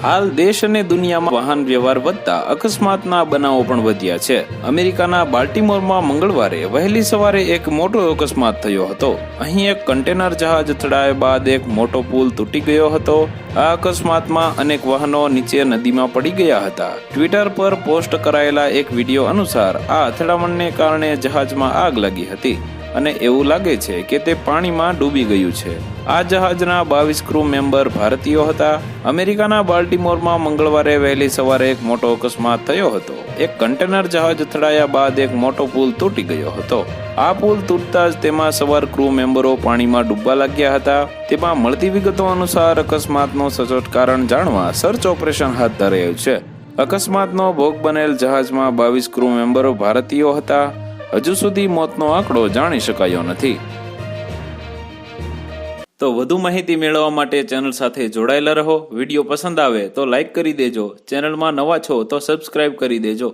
હાલ દેશ અને દુનિયામાં વાહન વ્યવહાર વધતા અકસ્માતના બનાવો પણ વધ્યા છે। અમેરિકાના બાલ્ટિમોરમાં મંગળવારે વહેલી સવારે એક મોટો અકસ્માત થયો હતો। અહીં એક કન્ટેનર જહાજ અથડાયા બાદ એક મોટો પુલ તૂટી ગયો હતો। આ અકસ્માતમાં અનેક વાહનો નીચે નદીમાં પડી ગયા હતા। ટ્વિટર પર પોસ્ટ કરાયેલા એક વિડીયો અનુસાર આ અથડામણને કારણે જહાજમાં આગ લાગી હતી અને એવું લાગે છે કે તે પાણીમાં ડૂબી ગયું છે। આ જહાજના 22 ક્રૂ મેમ્બર ભારતીયો હતા। અમેરિકાના બાલ્ટિમોરમાં મંગળવારે વહેલી સવારે એક મોટો અકસ્માત થયો હતો। એક કન્ટેનર જહાજ અથડાયા બાદ એક મોટો પુલ તૂટી ગયો હતો। આ પુલ તૂટતા જ તેમાં સવાર ક્રૂ મેમ્બરો પાણીમાં ડૂબવા લાગ્યા હતા। તેમાં મળતી વિગતો અનુસાર અકસ્માતનું સચોટ કારણ જાણવા સર્ચ ઓપરેશન હાથ ધરાયું છે। અકસ્માતનો ભોગ બનેલ જહાજમાં 22 ક્રૂ મેમ્બરો ભારતીયો હતા। હજુ સુધી મોતનો આંકડો જાણી શકાયો નથી। તો વધુ માહિતી મેળવવા માટે ચેનલ સાથે જોડાયેલા રહો। વિડીયો પસંદ આવે તો લાઈક કરી દેજો। ચેનલમાં નવા છો તો સબસ્ક્રાઇબ કરી દેજો।